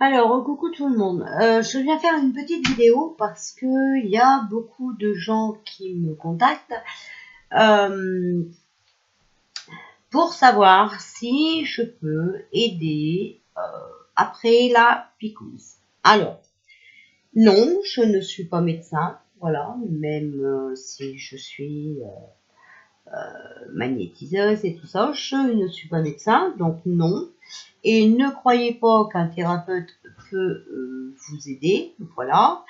Alors, coucou tout le monde. Je viens faire une petite vidéo parce que il y a beaucoup de gens qui me contactent euh, pour savoir si je peux aider après la picouse. Alors, non, je ne suis pas médecin, voilà, même si je suis magnétiseuse et tout ça, je ne suis pas médecin, donc non. Et ne croyez pas qu'un thérapeute peut vous aider, voilà.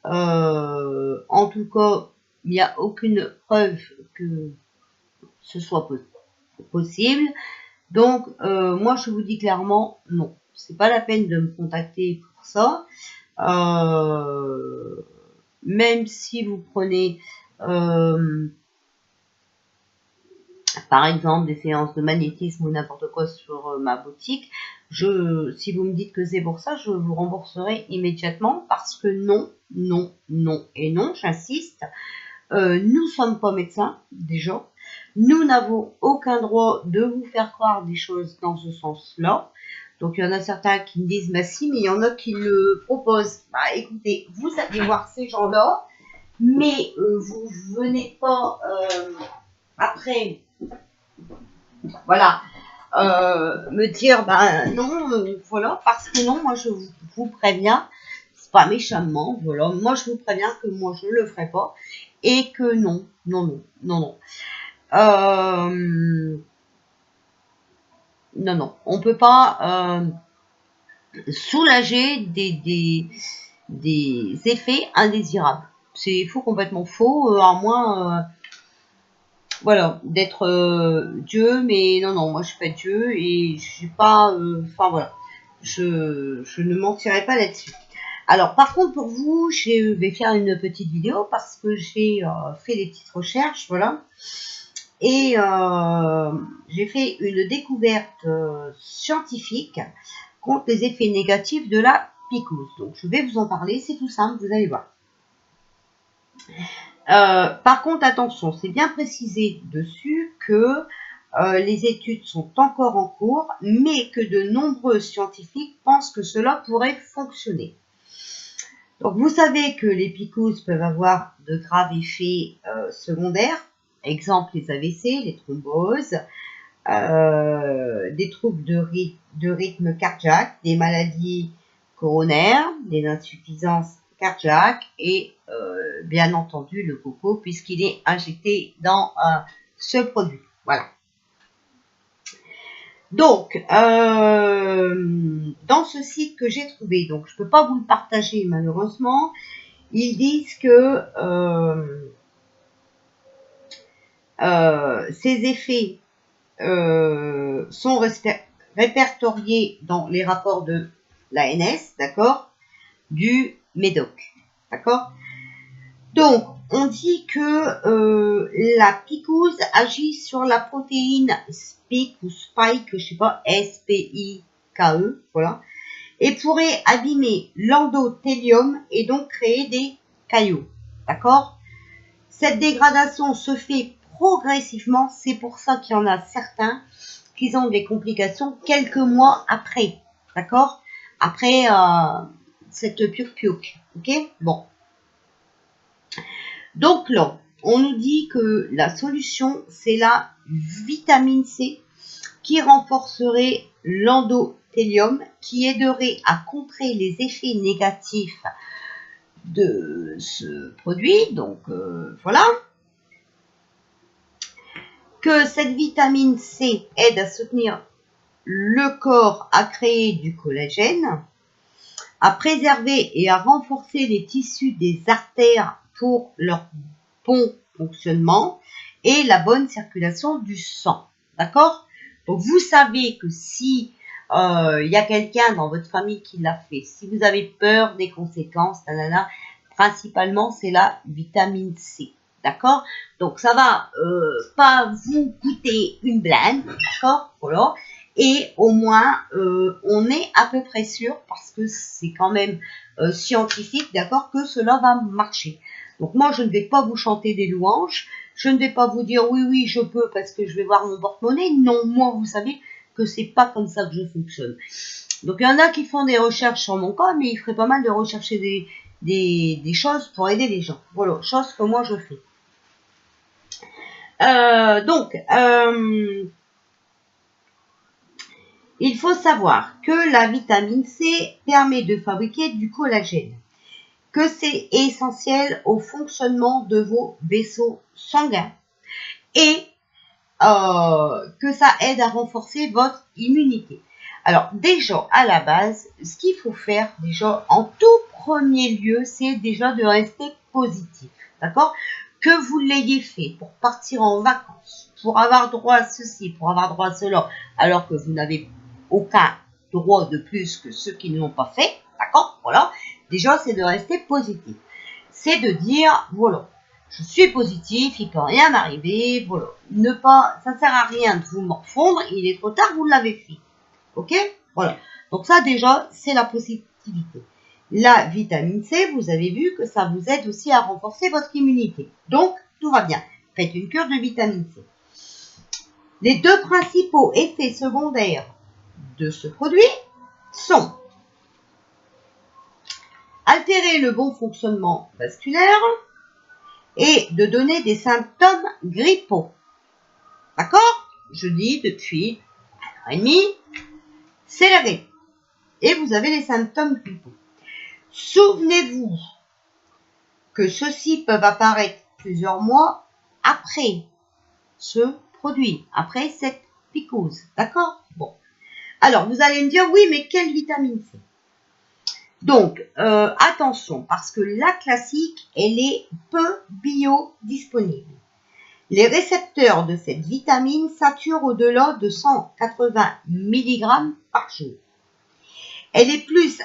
En tout cas, il n'y a aucune preuve que ce soit possible. Donc, moi, je vous dis clairement, non. C'est pas la peine de me contacter pour ça. Même si vous prenez, par exemple, des séances de magnétisme ou n'importe quoi sur ma boutique, si vous me dites que c'est pour ça, je vous rembourserai immédiatement parce que non, non, non et non, j'insiste. Nous sommes pas médecins, déjà. Nous n'avons aucun droit de vous faire croire des choses dans ce sens-là. Donc, il y en a certains qui me disent, bah si, mais il y en a qui le proposent. Bah écoutez, vous allez voir ces gens-là, mais vous venez pas après, voilà, me dire, bah non, voilà, parce que non, moi je vous préviens, c'est pas méchamment, voilà, moi je vous préviens que moi je le ferai pas, et que non, non, non, non, non. Non, non, on peut pas soulager des effets indésirables. C'est faux, complètement faux, à moins, voilà, d'être Dieu, mais non, non, moi je suis pas Dieu et je suis pas, enfin voilà, je ne mentirai pas là-dessus. Alors, par contre, pour vous, je vais faire une petite vidéo parce que j'ai fait des petites recherches, voilà. Et j'ai fait une découverte scientifique contre les effets négatifs de la picouse. Donc, je vais vous en parler, c'est tout simple, vous allez voir. Par contre, attention, c'est bien précisé dessus que les études sont encore en cours, mais que de nombreux scientifiques pensent que cela pourrait fonctionner. Donc, vous savez que les picouzes peuvent avoir de graves effets secondaires, exemple les AVC, les thromboses, des troubles de rythme cardiaque, des maladies coronaires, des insuffisances cardiaques et bien entendu le coco puisqu'il est injecté dans ce produit. Voilà. Donc, dans ce site que j'ai trouvé, donc je ne peux pas vous le partager malheureusement, ils disent que ces effets sont répertoriés dans les rapports de l'ANS, d'accord, du MEDOC, d'accord. Donc, on dit que la picouse agit sur la protéine SPIK ou Spike, je sais pas, S-P-I-K-E, voilà, et pourrait abîmer l'endothélium et donc créer des caillots, d'accord. Cette dégradation se fait progressivement, c'est pour ça qu'il y en a certains qui ont des complications quelques mois après, d'accord, après cette piouc-piouc, ok, bon. Donc là, on nous dit que la solution, c'est la vitamine C qui renforcerait l'endothélium, qui aiderait à contrer les effets négatifs de ce produit. Donc voilà. Que cette vitamine C aide à soutenir le corps à créer du collagène, à préserver et à renforcer les tissus des artères pour leur bon fonctionnement et la bonne circulation du sang. D'accord? Donc, vous savez que si y a quelqu'un dans votre famille qui l'a fait, si vous avez peur des conséquences, principalement, c'est la vitamine C. D'accord? Donc, ça va pas vous coûter une blinde. D'accord? Voilà. Et au moins, on est à peu près sûr, parce que c'est quand même scientifique, d'accord, que cela va marcher. Donc moi, je ne vais pas vous chanter des louanges, je ne vais pas vous dire oui, oui, je peux parce que je vais voir mon porte-monnaie. Non, moi, vous savez que c'est pas comme ça que je fonctionne. Donc, il y en a qui font des recherches sur mon cas, mais il ferait pas mal de rechercher des choses pour aider les gens. Voilà, chose que moi je fais. Il faut savoir que la vitamine C permet de fabriquer du collagène, que c'est essentiel au fonctionnement de vos vaisseaux sanguins et que ça aide à renforcer votre immunité. Alors déjà, à la base, ce qu'il faut faire déjà en tout premier lieu, c'est déjà de rester positif, d'accord? Que vous l'ayez fait pour partir en vacances, pour avoir droit à ceci, pour avoir droit à cela, alors que vous n'avez aucun droit de plus que ceux qui ne l'ont pas fait, d'accord? Voilà. Déjà, c'est de rester positif. C'est de dire, voilà, je suis positif, il peut rien m'arriver, voilà. Ça sert à rien de vous morfondre, il est trop tard, vous l'avez fait. Ok? Voilà. Donc ça, déjà, c'est la positivité. La vitamine C, vous avez vu que ça vous aide aussi à renforcer votre immunité. Donc, tout va bien. Faites une cure de vitamine C. Les deux principaux effets secondaires de ce produit sont altérer le bon fonctionnement vasculaire et de donner des symptômes grippaux. D'accord? Je dis depuis 1h30, c'est la grippe. Et vous avez les symptômes grippaux. Souvenez-vous que ceux-ci peuvent apparaître plusieurs mois après ce produit, après cette picouse. D'accord? Bon. Alors, vous allez me dire, oui, mais quelle vitamine C? Donc, attention, parce que la classique, elle est peu biodisponible. Les récepteurs de cette vitamine saturent au-delà de 180 mg par jour. Elle est plus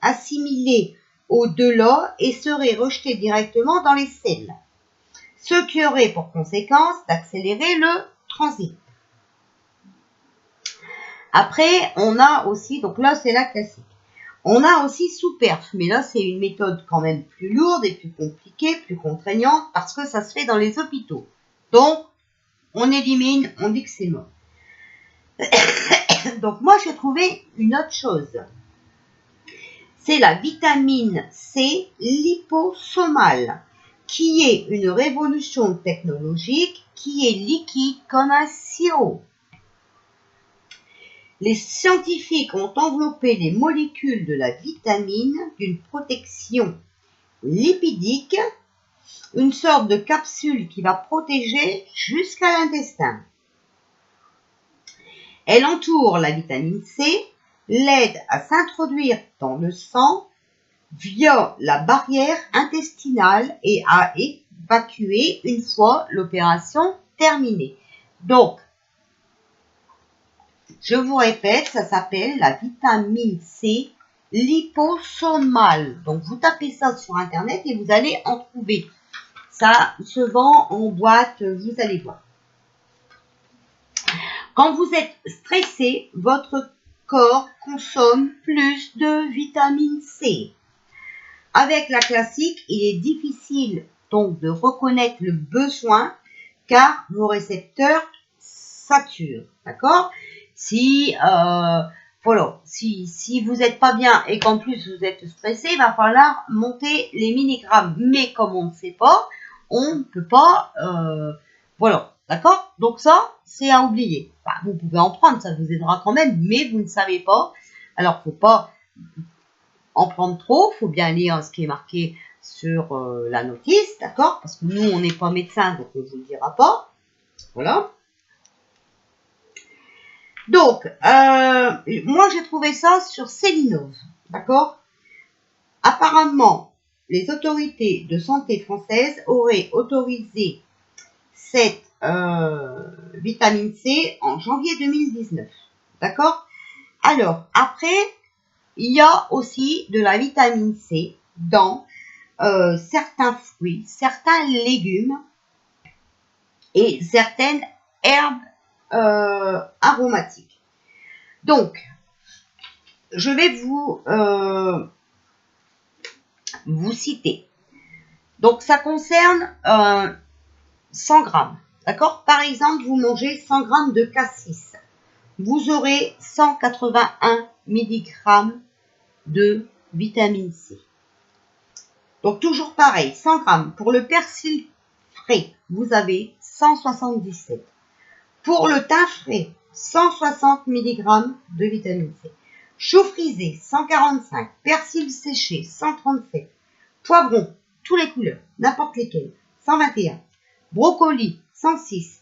assimilée au-delà et serait rejetée directement dans les selles, ce qui aurait pour conséquence d'accélérer le transit. Après, on a aussi, donc là c'est la classique, on a aussi sous-perf, mais là c'est une méthode quand même plus lourde et plus compliquée, plus contraignante, parce que ça se fait dans les hôpitaux. Donc, on élimine, on dit que c'est mort. Donc moi j'ai trouvé une autre chose. C'est la vitamine C liposomale, qui est une révolution technologique qui est liquide comme un sirop. Les scientifiques ont enveloppé les molécules de la vitamine d'une protection lipidique, une sorte de capsule qui va protéger jusqu'à l'intestin. Elle entoure la vitamine C, l'aide à s'introduire dans le sang via la barrière intestinale et à évacuer une fois l'opération terminée. Donc, je vous répète, ça s'appelle la vitamine C liposomale. Donc, vous tapez ça sur Internet et vous allez en trouver. Ça se vend en boîte, vous allez voir. Quand vous êtes stressé, votre corps consomme plus de vitamine C. Avec la classique, il est difficile donc de reconnaître le besoin car vos récepteurs saturent. D'accord? Si vous n'êtes pas bien et qu'en plus vous êtes stressé, il va falloir monter les milligrammes. Mais comme on ne sait pas, on ne peut pas. Voilà. D'accord? Donc ça, c'est à oublier. Enfin, vous pouvez en prendre, ça vous aidera quand même, mais vous ne savez pas. Alors, faut pas en prendre trop, faut bien lire ce qui est marqué sur la notice, d'accord? Parce que nous, on n'est pas médecin, donc on ne vous le dira pas. Voilà. Donc, moi, j'ai trouvé ça sur Célinov, d'accord? Apparemment, les autorités de santé françaises auraient autorisé cette vitamine C en janvier 2019, d'accord? Alors, après, il y a aussi de la vitamine C dans certains fruits, certains légumes et certaines herbes aromatiques. Donc, je vais vous citer. Donc, ça concerne 100 grammes. D'accord? Par exemple, vous mangez 100 grammes de cassis. vous aurez 181 mg de vitamine C. Donc toujours pareil, 100 grammes. Pour le persil frais, vous avez 177. Pour le thym frais, 160 mg de vitamine C. Chou frisé, 145. Persil séché, 137. Poivron, toutes les couleurs, n'importe lesquels, 121. Brocoli, 106.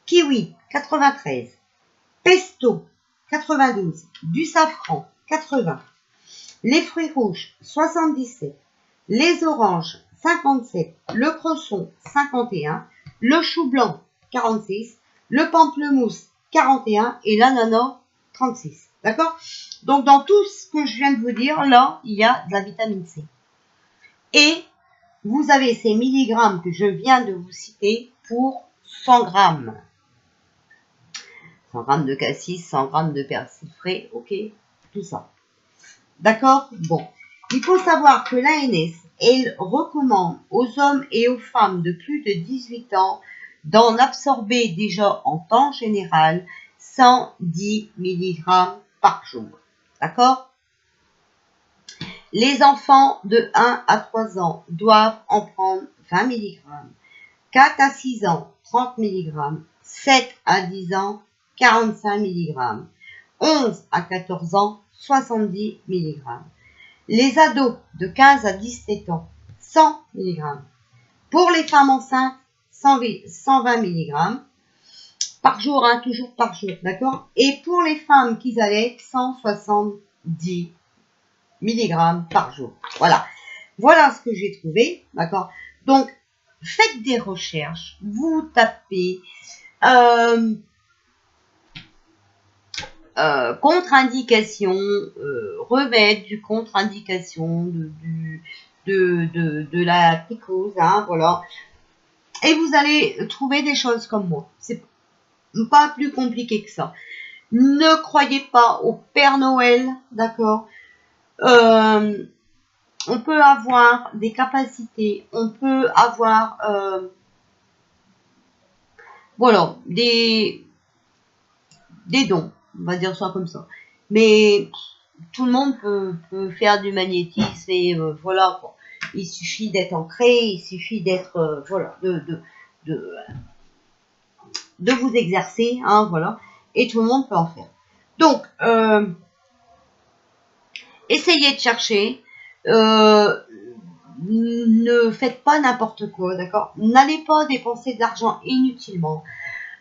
Kiwi, 93. Pesto, 92. Du safran, 80. Les fruits rouges, 77. Les oranges, 57. Le cresson, 51. Le chou blanc, 46. Le pamplemousse, 41. Et l'ananas, 36. D'accord? Donc, dans tout ce que je viens de vous dire, là, il y a de la vitamine C. Et vous avez ces milligrammes que je viens de vous citer pour 100 grammes. 100 grammes de cassis, 100 grammes de persil frais, ok, tout ça. D'accord? Bon. Il faut savoir que l'ANS, elle recommande aux hommes et aux femmes de plus de 18 ans d'en absorber déjà en temps général 110 mg par jour. D'accord? Les enfants de 1 à 3 ans doivent en prendre 20 mg. 4 à 6 ans, 30 mg. 7 à 10 ans, 45 mg. 11 à 14 ans, 70 mg. Les ados de 15 à 17 ans, 100 mg. Pour les femmes enceintes, 120 mg par jour, hein, toujours par jour, d'accord? Et pour les femmes qui allaitent, 170 mg par jour. Voilà. Voilà ce que j'ai trouvé, d'accord? Donc, faites des recherches, vous tapez contre-indication, remède du contre-indication de la psychose, hein, voilà. Et vous allez trouver des choses comme moi. C'est pas plus compliqué que ça. Ne croyez pas au Père Noël, d'accord? On peut avoir des capacités, on peut avoir, voilà, des dons, on va dire ça comme ça. Mais tout le monde peut faire du magnétisme et voilà quoi. Il suffit d'être ancré, il suffit d'être voilà, de vous exercer, hein, voilà, et tout le monde peut en faire. Donc, essayez de chercher, ne faites pas n'importe quoi, d'accord? N'allez pas dépenser de l'argent inutilement.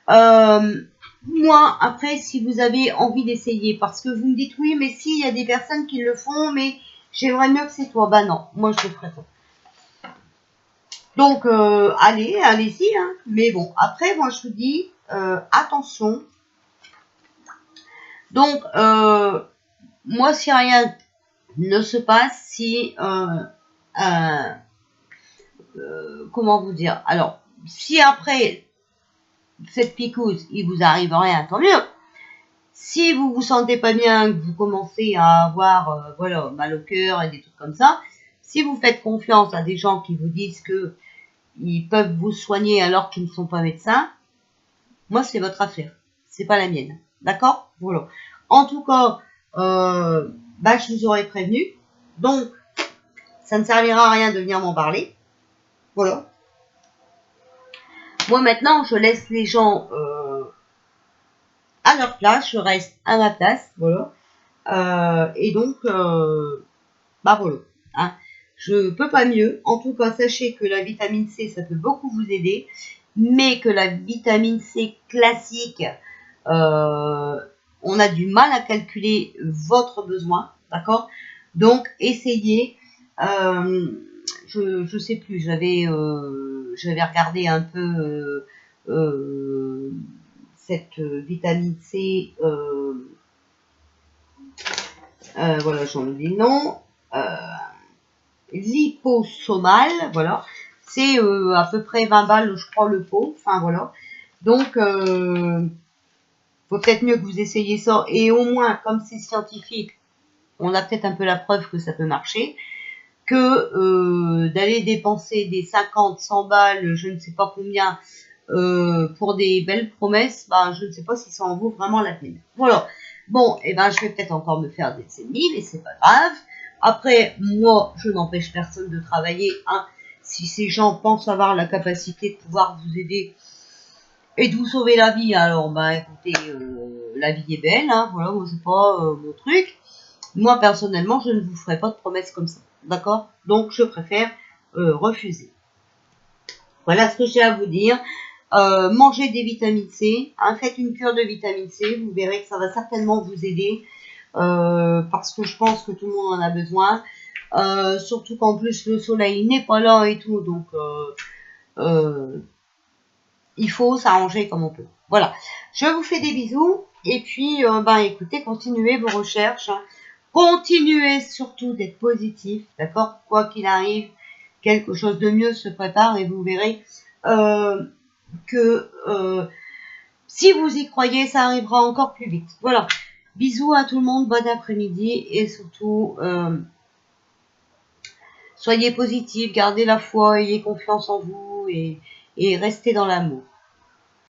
Moi, après, si vous avez envie d'essayer, parce que vous me dites oui, mais si, il y a des personnes qui le font, mais j'aimerais mieux que c'est toi. Bah non, moi je le ferai pas. Donc, allez-y, hein. Mais bon, après, moi je vous dis, attention. Donc, moi, si rien ne se passe, si, comment vous dire? Alors, si après cette picouse, il vous arrive rien, tant mieux. Si vous vous sentez pas bien, que vous commencez à avoir voilà, mal au cœur et des trucs comme ça, si vous faites confiance à des gens qui vous disent que ils peuvent vous soigner alors qu'ils ne sont pas médecins, moi c'est votre affaire, c'est pas la mienne, d'accord? Voilà. En tout cas, je vous aurais prévenu, donc ça ne servira à rien de venir m'en parler, voilà. Moi maintenant, je laisse les gens à leur place, je reste à ma place, voilà. Et donc, voilà. Hein. Je peux pas mieux. En tout cas, sachez que la vitamine C, ça peut beaucoup vous aider, mais que la vitamine C classique, on a du mal à calculer votre besoin, d'accord? Donc, essayez. Je sais plus. J'avais regardé un peu cette vitamine C. Voilà, j'en oublie le nom. Liposomal, voilà. C'est à peu près 20 balles, je crois, le pot. Enfin, voilà. Donc, faut peut-être mieux que vous essayiez ça. Et au moins, comme c'est scientifique, on a peut-être un peu la preuve que ça peut marcher. Que d'aller dépenser des 50, 100 balles, je ne sais pas combien, pour des belles promesses, ben, je ne sais pas si ça en vaut vraiment la peine. Voilà. Bon, et ben, je vais peut-être encore me faire des ennemis, mais c'est pas grave. Après, moi, je n'empêche personne de travailler, hein. Si ces gens pensent avoir la capacité de pouvoir vous aider et de vous sauver la vie, alors, ben, écoutez, la vie est belle, hein. Voilà, moi, c'est pas mon truc. Moi, personnellement, je ne vous ferai pas de promesses comme ça. D'accord? Donc, je préfère refuser. Voilà ce que j'ai à vous dire. Mangez des vitamines C, hein, faites une cure de vitamine C, vous verrez que ça va certainement vous aider, parce que je pense que tout le monde en a besoin, surtout qu'en plus le soleil n'est pas là et tout, donc il faut s'arranger comme on peut. Voilà, je vous fais des bisous, et puis ben écoutez, continuez vos recherches, hein. Continuez surtout d'être positif, d'accord? Quoi qu'il arrive, quelque chose de mieux se prépare, et vous verrez que si vous y croyez, ça arrivera encore plus vite. Voilà. Bisous à tout le monde, bon après-midi, et surtout, soyez positifs, gardez la foi, ayez confiance en vous, et restez dans l'amour.